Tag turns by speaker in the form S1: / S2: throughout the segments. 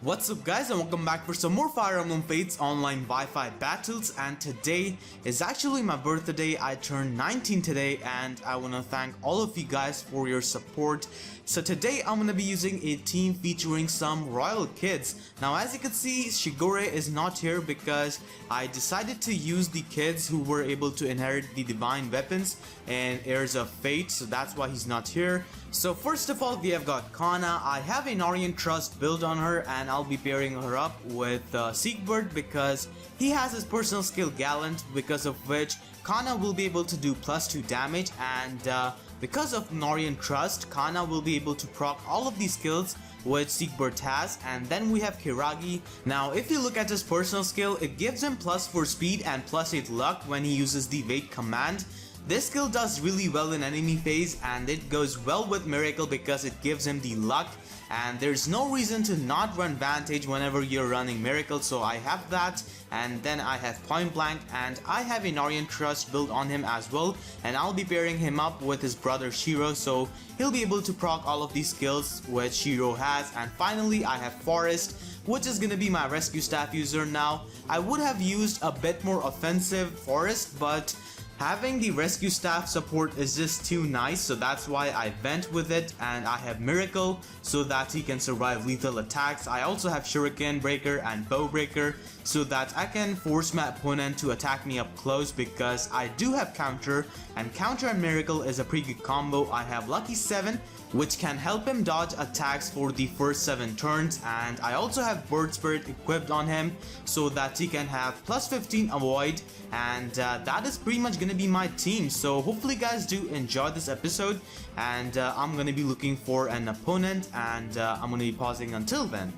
S1: What's up guys, and welcome back for some more Fire Emblem Fates online Wi-Fi battles. And today is actually my birthday. I turned 19 today and I want to thank all of you guys for your support. So today I'm going to be using a team featuring some royal kids. Now as you can see, Shigure is not here because I decided to use the kids who were able to inherit the divine weapons in Heirs of Fate, so that's why he's not here. So first of all, we have got Kana. I have an Orient Trust built on her and I'll be pairing her up with Siegbert because he has his personal skill Gallant, because of which Kana will be able to do +2 damage, and because of Orient Trust, Kana will be able to proc all of these skills which Siegbert has. And then we have Kiragi. Now if you look at his personal skill, it gives him +4 speed and +8 luck when he uses the wait command. This skill does really well in enemy phase and it goes well with Miracle because it gives him the luck, and there's no reason to not run Vantage whenever you're running Miracle, so I have that. And then I have Point Blank and I have an Orient Trust built on him as well, and I'll be pairing him up with his brother Shiro, so he'll be able to proc all of these skills which Shiro has. And finally I have Forrest, which is gonna be my rescue staff user. Now I would have used a bit more offensive Forrest, but having the rescue staff support is just too nice, so that's why I went with it. And I have Miracle so that he can survive lethal attacks. I also have Shuriken Breaker and Bow Breaker so that I can force my opponent to attack me up close, because I do have Counter, and Counter and Miracle is a pretty good combo. I have Lucky 7, which can help him dodge attacks for the first 7 turns, and I also have Bird Spirit equipped on him so that he can have +15 avoid. And that is pretty much gonna be my team. So hopefully you guys do enjoy this episode, and I'm gonna be looking for an opponent, and I'm gonna be pausing until then.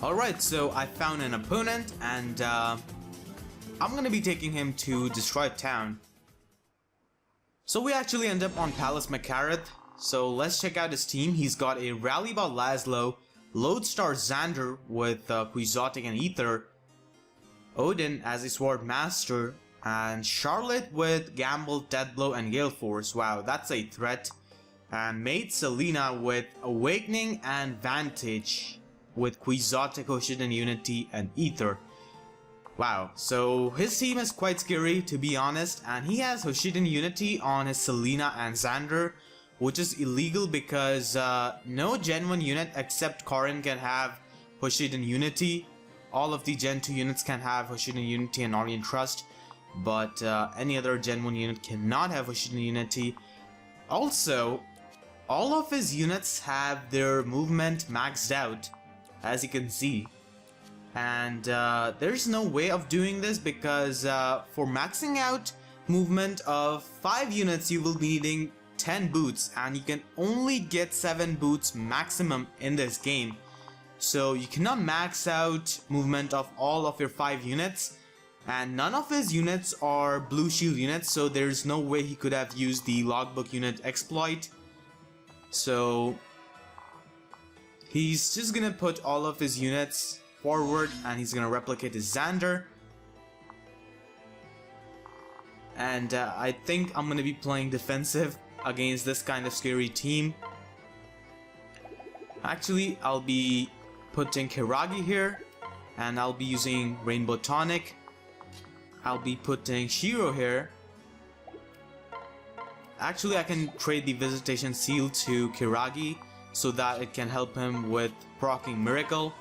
S1: Alright, so I found an opponent, and I'm gonna be taking him to Destroy Town. So we actually end up on Palace Makareth. So let's check out his team. He's got a Rallybot Laszlo, Lodestar Xander with Quixotic and Ether, Odin as a Sword Master, and Charlotte with Gamble, Deathblow, and Gale Force. Wow, that's a threat. And Maid Selena with Awakening and Vantage with Quixotic, Hoshidan Unity, and Ether. Wow, so his team is quite scary to be honest, and he has Hoshidan Unity on his Selena and Xander, which is illegal because no Gen 1 unit except Corrin can have Hoshidan Unity. All of the Gen 2 units can have Hoshidan Unity and Orient Trust, but any other Gen 1 unit cannot have Hoshidan Unity. Also, all of his units have their movement maxed out, as you can see. And there's no way of doing this because for maxing out movement of 5 units you will be needing 10 boots, and you can only get 7 boots maximum in this game. So you cannot max out movement of all of your 5 units, and none of his units are blue shield units, so there's no way he could have used the logbook unit exploit. So he's just gonna put all of his units forward and he's gonna replicate his Xander. And I think I'm gonna be playing defensive against this kind of scary team. Actually, I'll be putting Kiragi here, and I'll be using Rainbow Tonic. I'll be putting Shiro here. Actually, I can trade the Visitation Seal to Kiragi so that it can help him with proccing Miracle.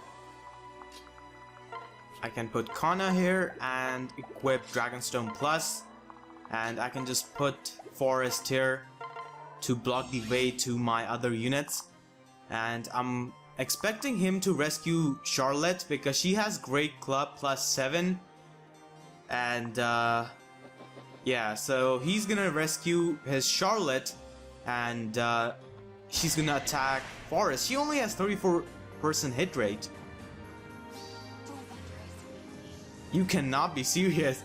S1: I can put Kana here and equip Dragonstone Plus, and I can just put Forrest here to block the way to my other units. And I'm expecting him to rescue Charlotte because she has Great Club +7, and yeah, so he's gonna rescue his Charlotte, and she's gonna attack Forrest. She only has 34% hit rate. You cannot be serious.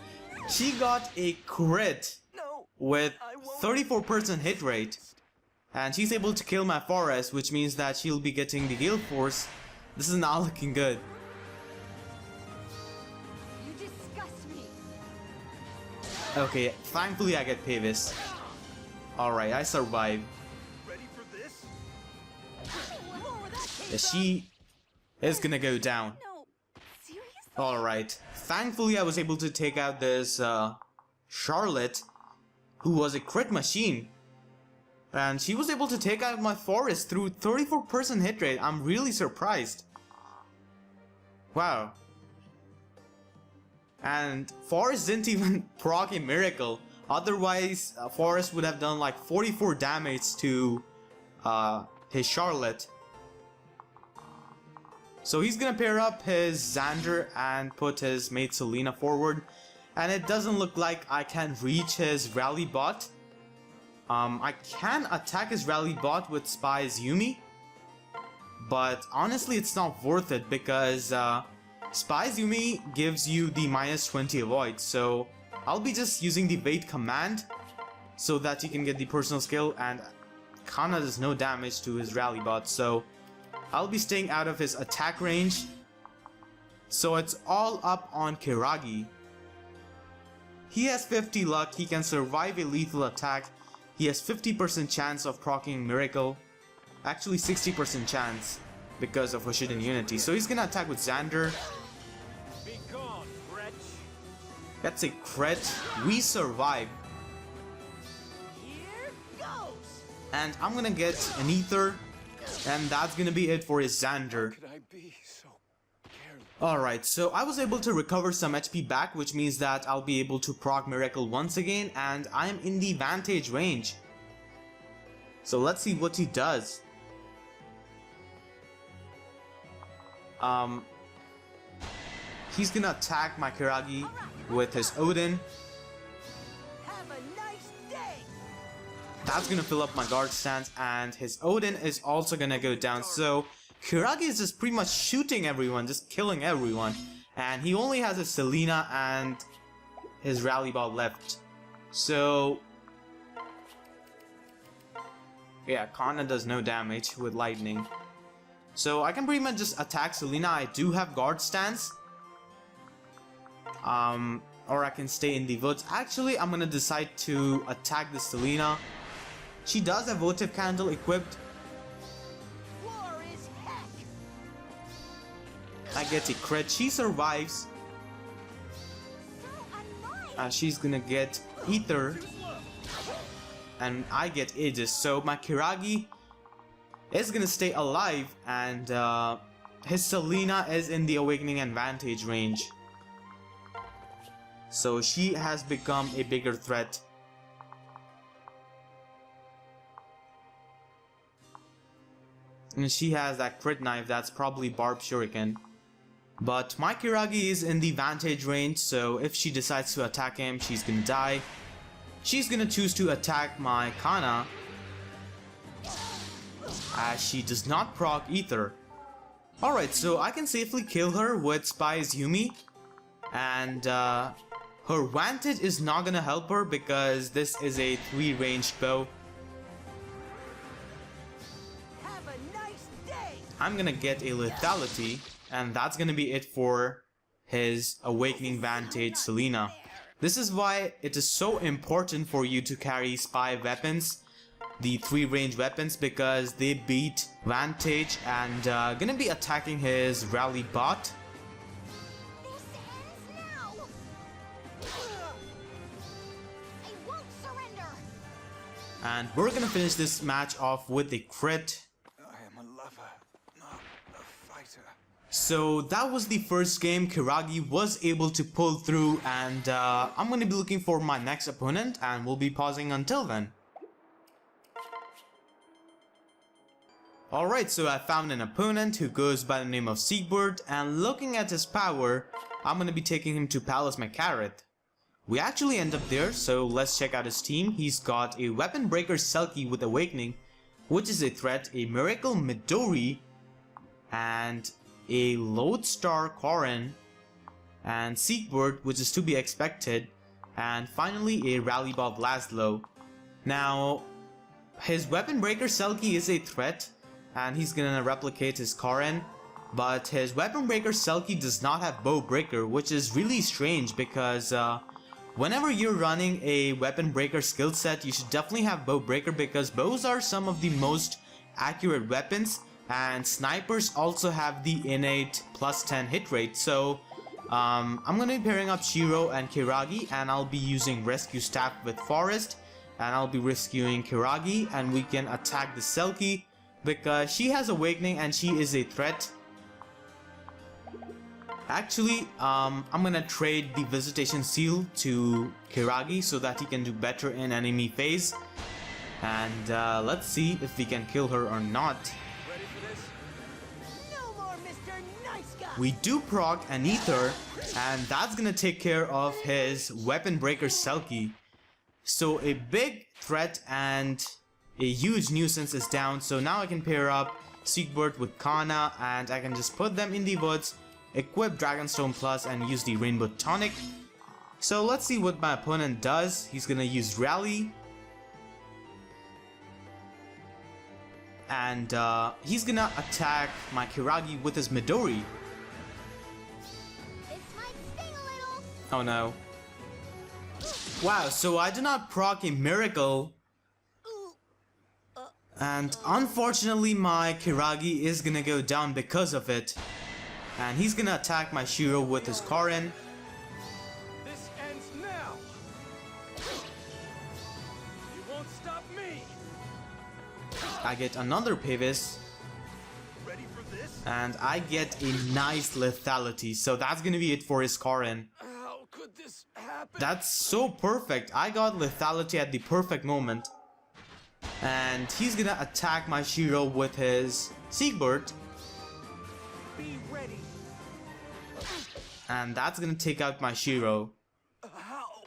S1: She got a crit with 34% hit rate, and she's able to kill my Forest, which means that she'll be getting the Gale Force. This is not looking good.
S2: You disgust me.
S1: Okay, thankfully I get Pavis. Alright, I survived.
S3: Ready for this?
S1: She is gonna go down.
S2: No, seriously?
S1: Alright, thankfully I was able to take out this Charlotte, who was a crit machine. And she was able to take out my Forrest through 34% hit rate. I'm really surprised. Wow. And Forrest didn't even proc a miracle. Otherwise, Forrest would have done like 44 damage to his Charlotte. So he's gonna pair up his Xander and put his mate Selena forward. And it doesn't look like I can reach his rally bot. I can attack his rally bot with Spy's Yumi. But honestly, it's not worth it because Spy's Yumi gives you the -20 avoid. So I'll be just using the wait command so that you can get the personal skill, and Kana does no damage to his rally bot. So I'll be staying out of his attack range. So it's all up on Kiragi. He has 50 luck, he can survive a lethal attack. He has 50% chance of proccing Miracle. Actually 60% chance because of Hoshiden Unity. So he's gonna attack with Xander.
S3: Be gone, wretch.
S1: That's a crit. We survive.
S2: Here goes!
S1: And I'm gonna get an Ether. And that's gonna be it for his Xander.
S3: Could I be so careless?
S1: Alright, so I was able to recover some HP back, which means that I'll be able to proc Miracle once again, and I'm in the Vantage range. So let's see what he does. He's gonna attack my Kiragi with his Odin.
S2: Have a nice day!
S1: That's gonna fill up my guard stance, and his Odin is also gonna go down. So Kiragi is just pretty much shooting everyone, just killing everyone. And he only has a Selena and his rally ball left. So yeah, Kana does no damage with lightning. So I can pretty much just attack Selena. I do have guard stance. Or I can stay in the woods. Actually, I'm gonna decide to attack the Selena. She does have votive candle equipped.
S2: War is heck!
S1: I get a crit. She survives.
S2: So unlike!
S1: She's gonna get Ether. And I get Aegis. So my Kiragi is gonna stay alive. And his Selena is in the Awakening and Vantage range. So she has become a bigger threat. And she has that crit knife that's probably Barb Shuriken. But my Kiragi is in the Vantage range, so if she decides to attack him, she's gonna die. She's gonna choose to attack my Kana, as she does not proc Ether. Alright, so I can safely kill her with Spy's Yumi. And her Vantage is not gonna help her because this is a 3-ranged bow.
S2: Have a nice day!
S1: I'm gonna get a Lethality, and that's gonna be it for his Awakening Vantage Selena. This is why it is so important for you to carry Spy weapons, the 3-range weapons, because they beat Vantage and gonna be attacking his rally bot.
S2: This ends now! I won't surrender!
S1: And we're gonna finish this match off with a crit.
S3: I am a lover, not a fighter.
S1: So that was the first game. Kiragi was able to pull through, and I'm gonna be looking for my next opponent, and we'll be pausing until then. Alright, so I found an opponent who goes by the name of Siegbert, and looking at his power, I'm gonna be taking him to Palace Makaret. We actually end up there, so let's check out his team. He's got a Weapon Breaker Selkie with Awakening, which is a threat, a Miracle Midori, and a Lodestar Korin, and Siegbert, which is to be expected, and finally a Rally Bob Laszlo. Now, his Weapon Breaker Selkie is a threat, and he's gonna replicate his Korin, but his Weapon Breaker Selkie does not have Bow Breaker, which is really strange because whenever you're running a Weapon Breaker skill set, you should definitely have Bow Breaker because bows are some of the most accurate weapons, and snipers also have the innate plus 10 hit rate. So I'm gonna be pairing up Shiro and Kiragi, and I'll be using rescue staff with Forrest, and I'll be rescuing Kiragi, and we can attack the Selkie because she has awakening and she is a threat. Actually, I'm gonna trade the visitation seal to Kiragi so that he can do better in enemy phase. And let's see if we can kill her or not.
S3: Ready for this?
S2: No more Mr. Nice Guy.
S1: We do proc an ether, and that's gonna take care of his weapon breaker Selkie. So a big threat and a huge nuisance is down. So now I can pair up Siegbert with Kana, and I can just put them in the woods, equip Dragonstone Plus, and use the Rainbow Tonic. So let's see what my opponent does. He's gonna use Rally, and he's gonna attack my Kiragi with his Midori.
S2: This might sting a little.
S1: Oh no. Wow, so I do not proc a miracle, and unfortunately my Kiragi is gonna go down because of it. And he's gonna attack my Shiro with his Karin.
S3: This ends now. You won't stop me.
S1: I get another Pavis,
S3: Ready for this?
S1: and I get a nice lethality. So that's gonna be it for his Karin.
S3: How could this happen?
S1: That's so perfect. I got lethality at the perfect moment. And he's gonna attack my Shiro with his Siegbert.
S3: Be ready.
S1: And that's gonna take out my Shiro.
S3: How?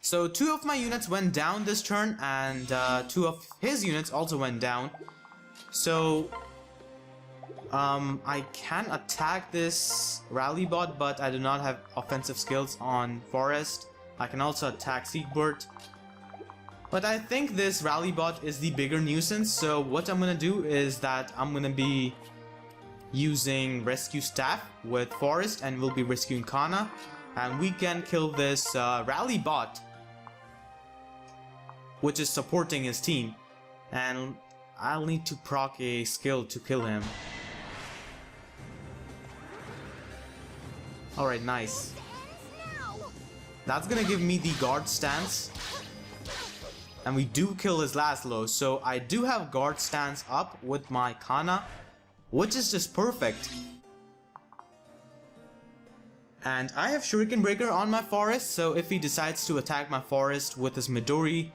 S1: So 2 of my units went down this turn, and 2 of his units also went down. So I can attack this rally bot, but I do not have offensive skills on Forrest. I can also attack Siegbert, but I think this rally bot is the bigger nuisance. So what I'm gonna do is that I'm gonna be using rescue staff with Forrest, and we'll be rescuing Kana, and we can kill this rally bot, which is supporting his team. And I'll need to proc a skill to kill him. Alright, nice.
S2: Now.
S1: That's gonna give me the guard stance, and we do kill his Laszlo. So I do have guard stance up with my Kana, which is just perfect. And I have Shuriken Breaker on my Forest, so if he decides to attack my Forest with his Midori,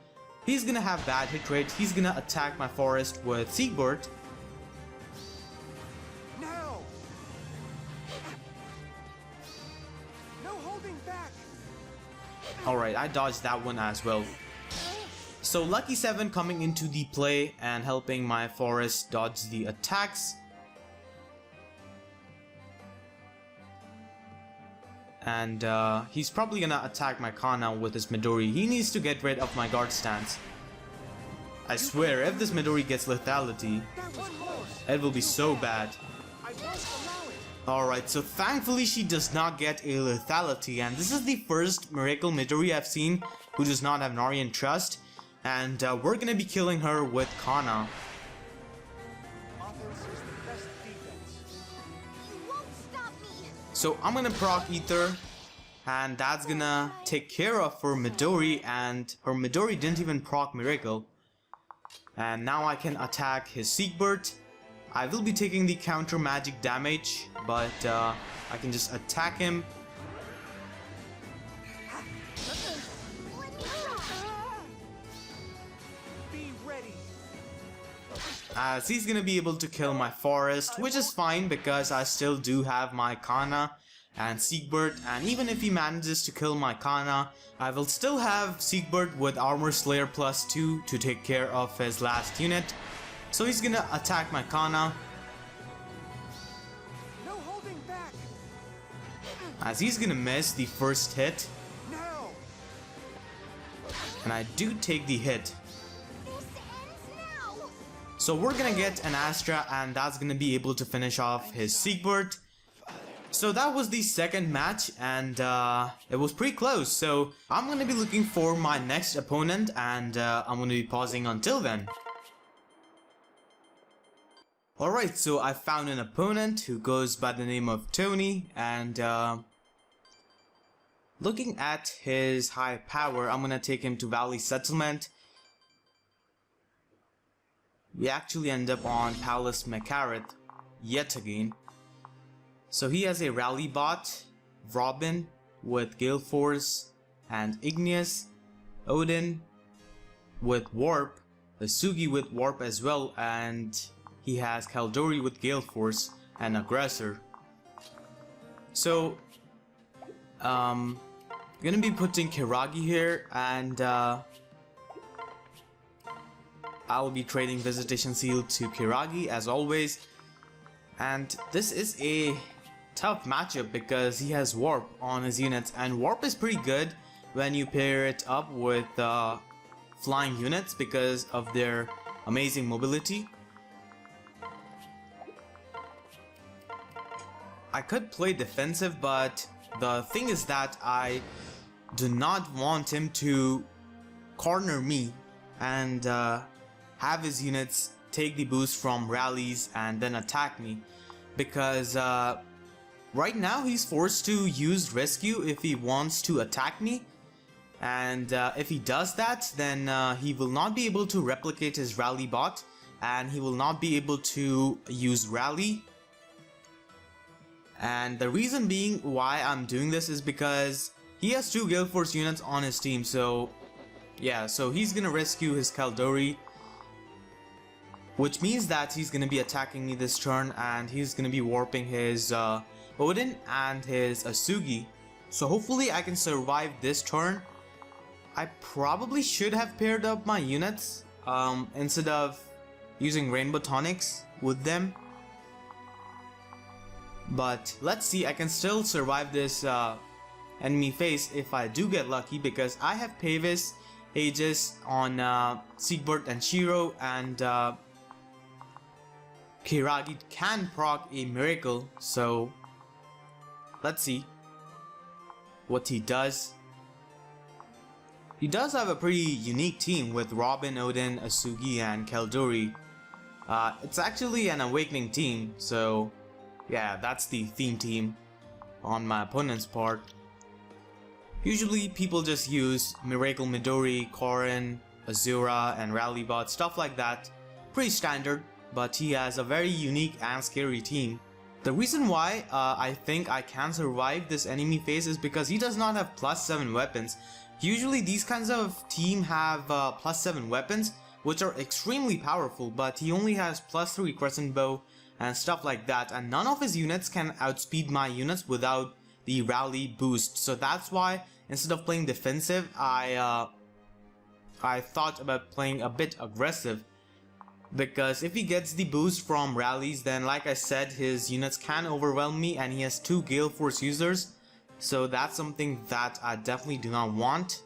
S1: he's gonna have bad hit rate. He's gonna attack my Forest with Siegbert.
S3: Now. No holding back.
S1: Alright, I dodged that one as well. So Lucky 7 coming into the play and helping my Forest dodge the attacks. And he's probably gonna attack my Kana with his Midori. He needs to get rid of my guard stance. I swear, if this Midori gets lethality,
S3: That was close.
S1: it will be so bad.
S3: I won't allow it.
S1: Alright, so thankfully she does not get a lethality, and this is the first Miracle Midori I've seen who does not have Narian Trust, and we're gonna be killing her with Kana.
S3: Offense is the best defense.
S2: You won't stop me.
S1: So I'm gonna proc Ether, and that's gonna take care of her Midori, and her Midori didn't even proc Miracle. And now I can attack his Siegbert. I will be taking the counter magic damage, but I can just attack him.
S2: Let me try.
S3: Be ready.
S1: As he's gonna be able to kill my Forest, which is fine because I still do have my Kana and Siegbert, and even if he manages to kill my Kana, I will still have Siegbert with Armor Slayer +2 to take care of his last unit. So he's gonna attack my Kana,
S3: No holding back.
S1: as he's gonna miss the first hit,
S3: Now.
S1: and I do take the hit.
S2: This ends now.
S1: So we're gonna get an Astra, and that's gonna be able to finish off his Siegbert. So that was the second match, and it was pretty close. So I'm gonna be looking for my next opponent, and I'm gonna be pausing until then. Alright, so I found an opponent who goes by the name of Tony, and looking at his high power, I'm gonna take him to Valley Settlement. We actually end up on Palace Makaret yet again. So he has a Rally Bot, Robin with Gale Force and Igneous, Odin with Warp, Asugi with Warp as well, and he has Kaldori with Gale Force and Aggressor. So gonna be putting Kiragi here, and I'll be trading Visitation Seal to Kiragi as always. And this is a tough matchup because he has Warp on his units, and Warp is pretty good when you pair it up with flying units because of their amazing mobility. I could play defensive, but the thing is that I do not want him to corner me and have his units take the boost from rallies and then attack me, because right now he's forced to use rescue if he wants to attack me, and if he does that, then he will not be able to replicate his rally bot, and he will not be able to use rally. And the reason being why I'm doing this is because he has 2 Gale Force units on his team, so yeah, so he's gonna rescue his Kaldori, which means that he's gonna be attacking me this turn, and he's gonna be warping his Odin and his Asugi. So hopefully I can survive this turn. I probably should have paired up my units instead of using Rainbow Tonics with them. But let's see, I can still survive this enemy phase if I do get lucky, because I have Pavis, Aegis on Siegbert and Shiro, and Kiragi can proc a miracle, so let's see what he does. He does have a pretty unique team with Robin, Odin, Asugi, and Kaldori. It's actually an awakening team, so yeah, that's the theme team on my opponent's part. Usually people just use Miracle Midori, Korin, Azura, and Rally Bot, stuff like that. Pretty standard, but he has a very unique and scary team. The reason why I think I can survive this enemy phase is because he does not have +7 weapons. Usually these kinds of team have +7 weapons, which are extremely powerful, but he only has +3 Crescent Bow and stuff like that, and none of his units can outspeed my units without the rally boost. So that's why instead of playing defensive, I thought about playing a bit aggressive, because if he gets the boost from rallies, then like I said, his units can overwhelm me, and he has 2 Gale Force users, so that's something that I definitely do not want.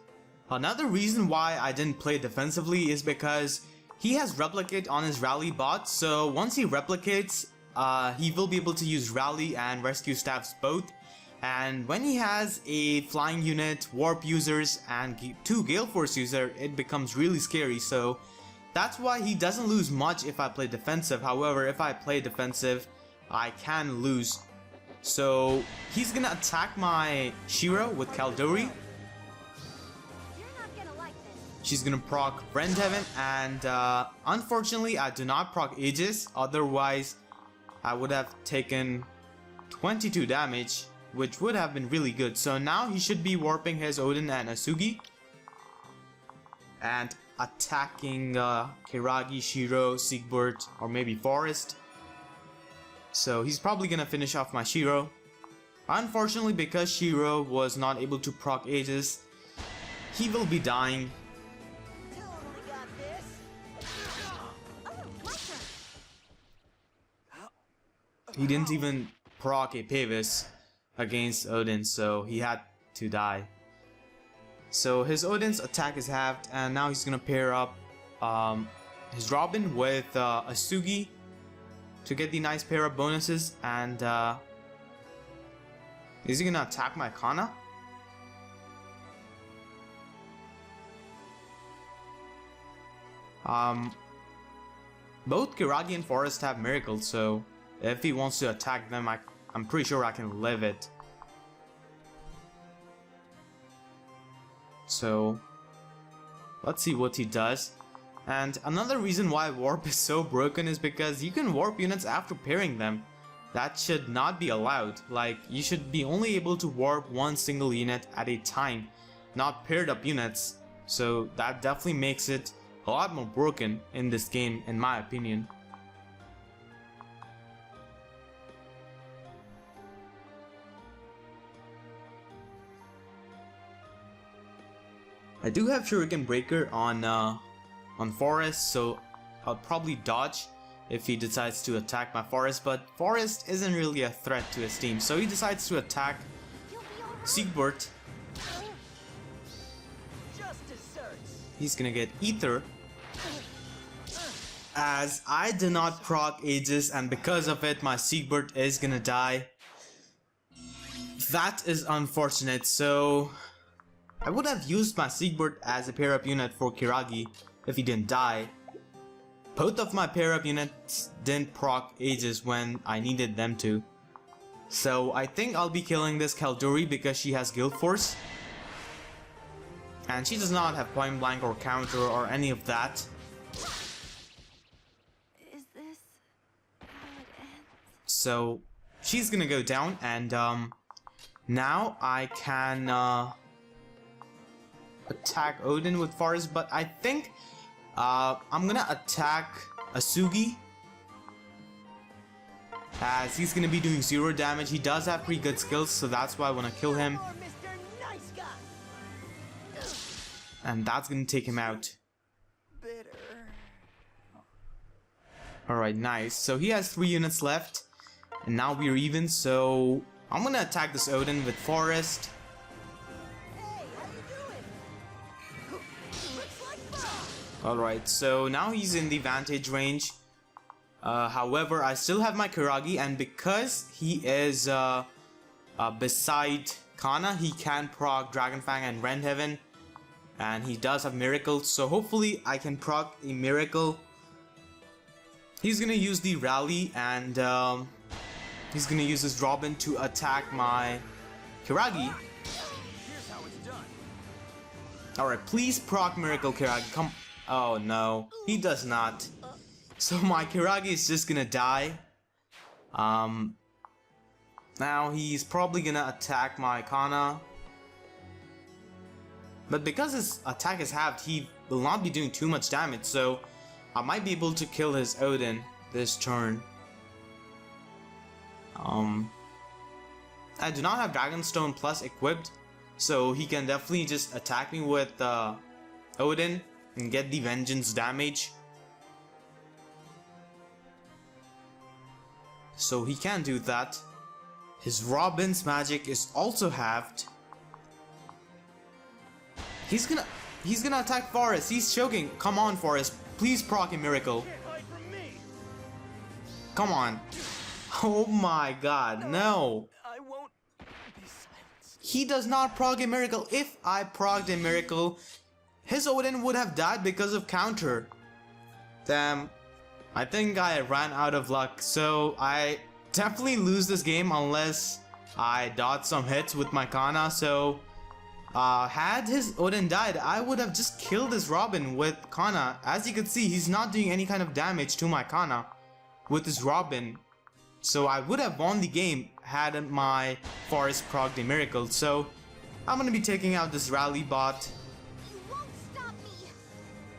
S1: Another reason why I didn't play defensively is because he has Replicate on his Rally bot, so once he replicates, he will be able to use Rally and Rescue Staffs both. And when he has a flying unit, Warp users, and 2 Gale Force user, it becomes really scary, so that's why he doesn't lose much if I play defensive. However, if I play defensive, I can lose. So he's gonna attack my Shiro with Kaldori. She's gonna proc Friend Heaven, and unfortunately I do not proc Aegis, otherwise I would have taken 22 damage, which would have been really good. So now he should be warping his Odin and Asugi and attacking Kiragi, Shiro, Siegbert, or maybe Forrest. So he's probably gonna finish off my Shiro. Unfortunately, because Shiro was not able to proc Aegis, he will be dying. He didn't even proc a Pavis against Odin, so he had to die. So his Odin's attack is halved, and now he's gonna pair up his Robin with Asugi to get the nice pair of bonuses. And is he gonna attack my Kana? Both Kiragi and Forrest have miracles, so if he wants to attack them, I'm pretty sure I can live it. So let's see what he does. And another reason why warp is so broken is because you can warp units after pairing them. That should not be allowed. Like, you should be only able to warp one single unit at a time, not paired up units. So that definitely makes it a lot more broken in this game, in my opinion. I do have Shuriken Breaker on Forrest, so I'll probably dodge if he decides to attack my Forrest, but Forrest isn't really a threat to his team, so he decides to attack Siegbert. He's gonna get Ether, as I did not proc Aegis, and because of it my Siegbert is gonna die. That is unfortunate, so I would have used my Siegbert as a pair-up unit for Kiragi if he didn't die. Both of my pair-up units didn't proc Aegis when I needed them to. So I think I'll be killing this Kalduri because she has Guild Force. And she does not have Point Blank or Counter or any of that.
S2: Is this how it ends?
S1: So she's gonna go down, and now I can attack Odin with Forest, but I think I'm gonna attack Asugi, as he's gonna be doing 0 damage. He does have pretty good skills, so that's why I wanna kill him. And that's gonna take him out. Alright, nice. So he has 3 units left, and now we're even, so I'm gonna attack this Odin with Forest. Alright, so now he's in the vantage range. However, I still have my Kiragi, and because he is beside Kana, he can proc Dragonfang and Rendhaven, and he does have miracles, so hopefully I can proc a miracle. He's gonna use the rally, and he's gonna use his Robin to attack my Kiragi. Alright, please proc miracle Kiragi, come. Oh no, he does not. So my Kiragi is just gonna die. Now he's probably gonna attack my Kana. But because his attack is halved, he will not be doing too much damage, so I might be able to kill his Odin this turn. I do not have Dragonstone Plus equipped, so he can definitely just attack me with Odin and get the vengeance damage. So he can do that. His Robin's magic is also halved. He's gonna attack Forrest. He's choking. Come on, Forrest. Please proc a miracle. Come on. Oh my god, no.
S3: I won't be silenced.
S1: He does not proc a miracle. If I procced a miracle, his Odin would have died because of counter. Damn. I think I ran out of luck, so I definitely lose this game unless I dodge some hits with my Kana. So had his Odin died, I would have just killed his Robin with Kana. As you can see, he's not doing any kind of damage to my Kana with his Robin. So I would have won the game had my Forest procced a miracle. So I'm gonna be taking out this rally bot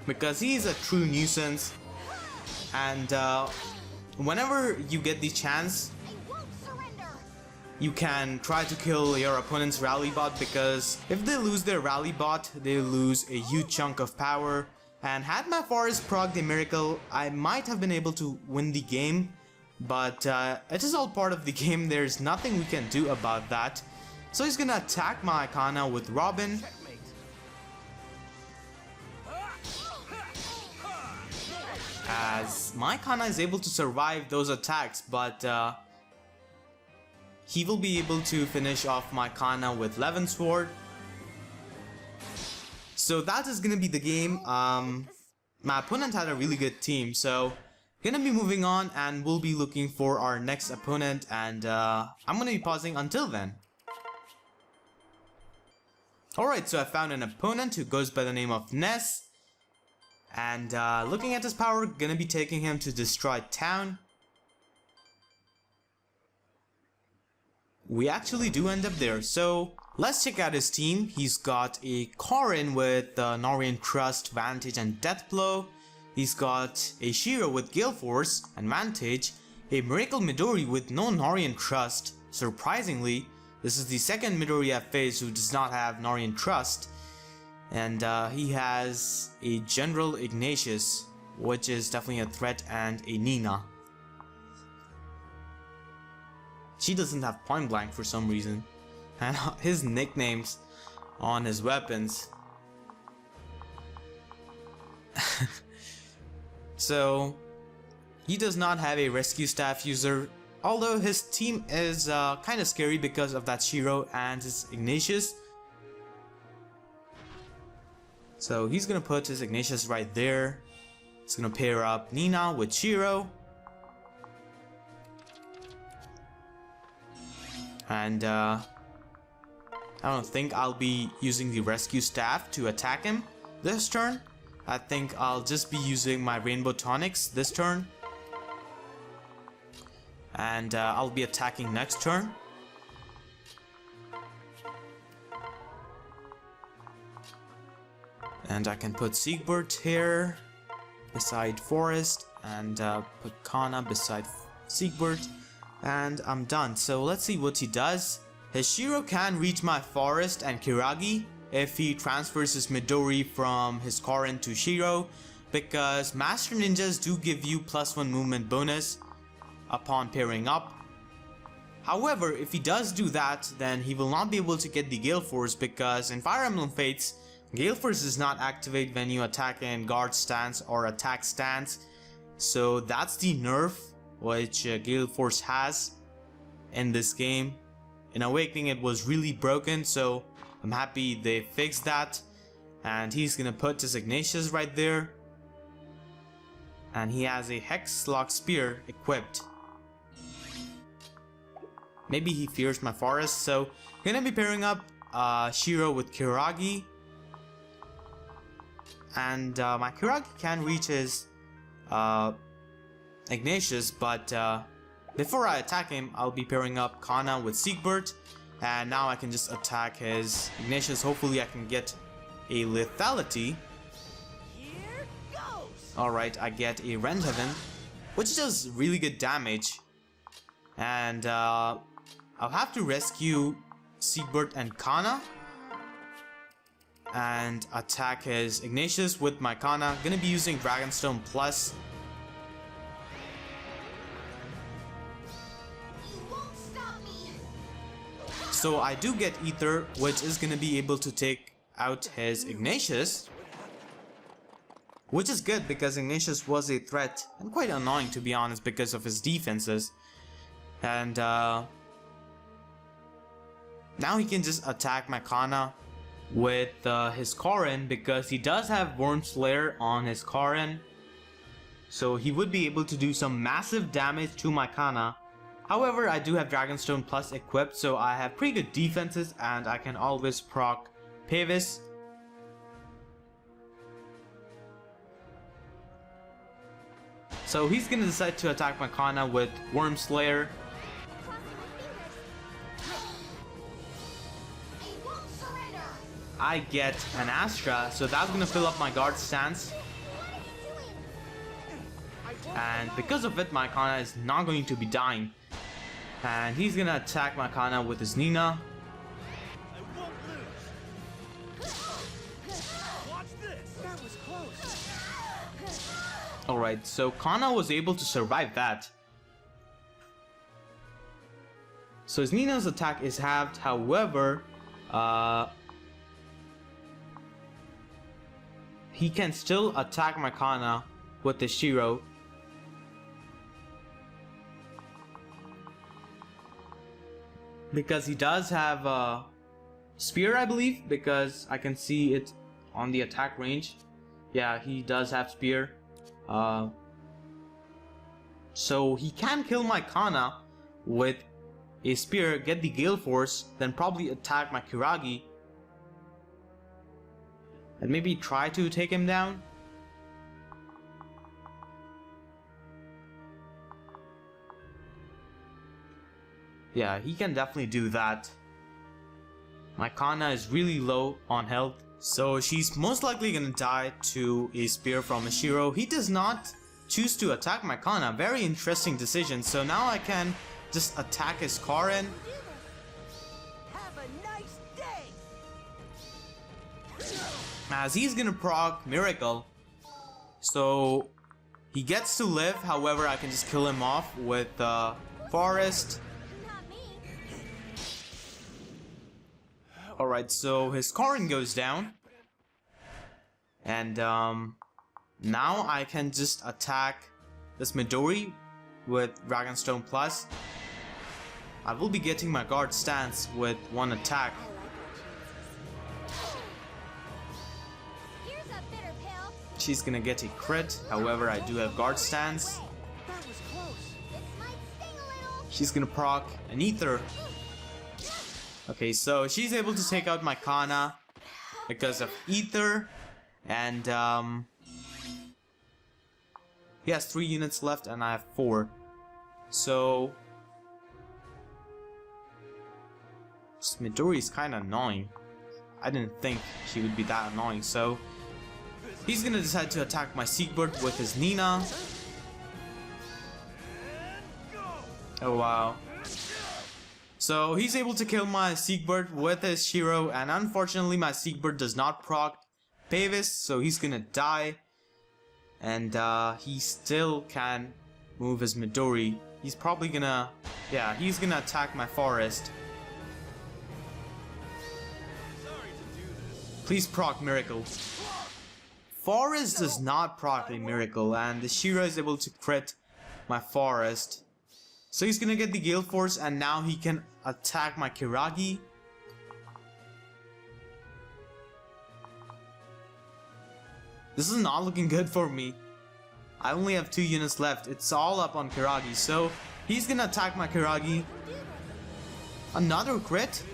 S1: because he is a true nuisance. And whenever you get the chance, you can try to kill your opponent's rally bot, because if they lose their rally bot, they lose a huge chunk of power. And had my Forest procced a miracle, I might have been able to win the game, but it is all part of the game. There's nothing we can do about that. So he's gonna attack my Kana with Robin. As my Kana is able to survive those attacks, but he will be able to finish off my Kana with Levin Sword. So that is gonna be the game. My opponent had a really good team, so gonna be moving on and we'll be looking for our next opponent, and I'm gonna be pausing until then. Alright, so I found an opponent who goes by the name of Ness. And looking at his power, gonna be taking him to destroy town. We actually do end up there, so let's check out his team. He's got a Korin with Norian Trust, Vantage and Deathblow. He's got a Shiro with Gale Force and Vantage, a Miracle Midori with no Norian Trust. Surprisingly, this is the second Midori I've faced who does not have Norian Trust. And he has a General Ignatius, which is definitely a threat, and a Nina. She doesn't have point blank for some reason. And his nicknames on his weapons. So, he does not have a rescue staff user, although his team is kind of scary because of that Shiro and his Ignatius. So he's gonna put his Ignatius right there. He's gonna pair up Nina with Shiro. And I don't think I'll be using the rescue staff to attack him this turn. I think I'll just be using my Rainbow Tonics this turn. And I'll be attacking next turn. And I can put Siegbert here beside Forrest, and put Kana beside Siegbert, and I'm done. So let's see what he does. His Shiro can reach my Forrest and Kiragi if he transfers his Midori from his Korin to Shiro, because Master Ninjas do give you +1 movement bonus upon pairing up. However, if he does do that, then he will not be able to get the Gale Force, because in Fire Emblem Fates, Gale Force does not activate when you attack in guard stance or attack stance. So that's the nerf which Gale Force has in this game. In Awakening it was really broken, so I'm happy they fixed that. And he's gonna put his Ignatius right there. And he has a Hex Lock Spear equipped. Maybe he fears my Forest, so gonna be pairing up Shiro with Kiragi. And my Kiragi can reach his Ignatius, but before I attack him, I'll be pairing up Kana with Siegbert. And now I can just attack his Ignatius. Hopefully I can get a lethality. Alright, I get a Rend Heaven, which does really good damage. And I'll have to rescue Siegbert and Kana and attack his Ignatius with my Kana. Gonna be using Dragonstone Plus. So I do get Ether, which is gonna be able to take out his Ignatius, which is good because Ignatius was a threat and quite annoying, to be honest, because of his defenses. And now he can just attack my Kana with his Korin, because he does have Worm Slayer on his Korin, so he would be able to do some massive damage to my Kana. However, I do have Dragonstone Plus equipped, so I have pretty good defenses and I can always proc Pavis. So he's gonna decide to attack my Kana with Worm Slayer. I get an Astra, so that's gonna fill up my guard stance. And because of it, my Kana is not going to be dying. And he's gonna attack my Kana with his Nina. Alright, so Kana was able to survive that. So his Nina's attack is halved, however, he can still attack my Kana with the Shiro. Because he does have a spear, I believe, because I can see it on the attack range. Yeah, he does have spear. So he can kill my Kana with a spear, get the Gale Force, then probably attack my Kiragi and maybe try to take him down. Yeah, he can definitely do that. My Kana is really low on health, so she's most likely gonna die to a spear from a Shiro. He does not choose to attack my Kana. Very interesting decision. So now I can just attack his Karen.
S2: Have a nice day.
S1: As he's gonna proc Miracle. So he gets to live, however I can just kill him off with Forrest.
S2: Not me.
S1: Alright, so his Karen goes down. And now I can just attack this Midori with Dragonstone Plus. I will be getting my guard stance with one attack.
S2: Here's a bitter pill.
S1: She's gonna get a crit, however I do have guard stance.
S3: That was close.
S2: This might sting a little.
S1: She's gonna proc an ether. Okay, so she's able to take out my Kana because of ether. And he has 3 units left and I have 4. So Midori is kinda annoying. I didn't think she would be that annoying, so he's gonna decide to attack my Siegbert with his Nina. Oh wow. So he's able to kill my Siegbert with his Shiro, and unfortunately my Siegbert does not proc Pavis, so he's gonna die. And he still can move his Midori. He's probably gonna, yeah, he's gonna attack my Forest. Please proc Miracle. Forest does not proc a Miracle, and the Shiro is able to crit my Forest. So he's gonna get the Gale Force, and now he can attack my Kiragi. This is not looking good for me. I only have 2 units left. It's all up on Kiragi, so he's gonna attack my Kiragi. Another crit?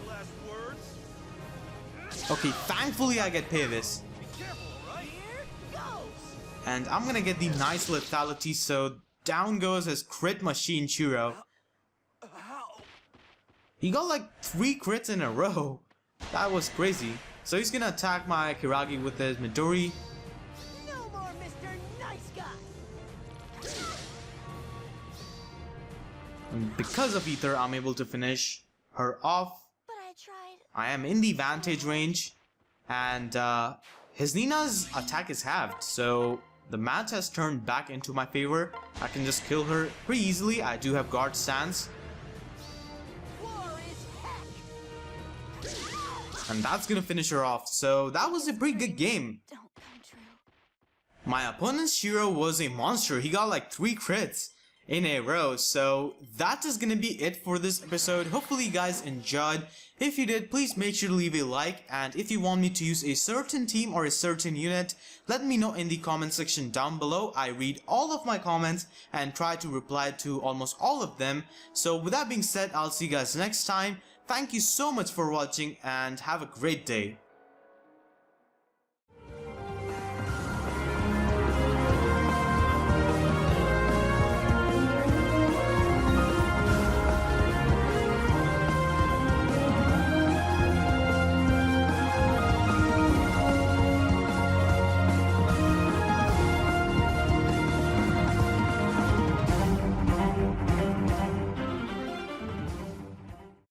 S1: Okay, thankfully I get Pavis. And I'm gonna get the nice lethality, so down goes his crit machine Shiro. He got like 3 crits in a row. That was crazy. So he's gonna attack my Kiragi with his Midori.
S2: No more Mr. Nice Guy.
S1: And because of ether, I'm able to finish her off.
S2: But I tried.
S1: I am in the vantage range, and his Nina's attack is halved, so the match has turned back into my favor. I can just kill her pretty easily. I do have guard stance.
S2: War is heck.
S1: And that's gonna finish her off. So that was a pretty good game.
S2: Don't come true.
S1: My opponent's Shiro was a monster. He got like 3 crits in a row. So that is gonna be it for this episode. Hopefully you guys enjoyed. If you did, please make sure to leave a like, and if you want me to use a certain team or a certain unit, let me know in the comment section down below. I read all of my comments and try to reply to almost all of them. So with that being said, I'll see you guys next time. Thank you so much for watching and have a great day.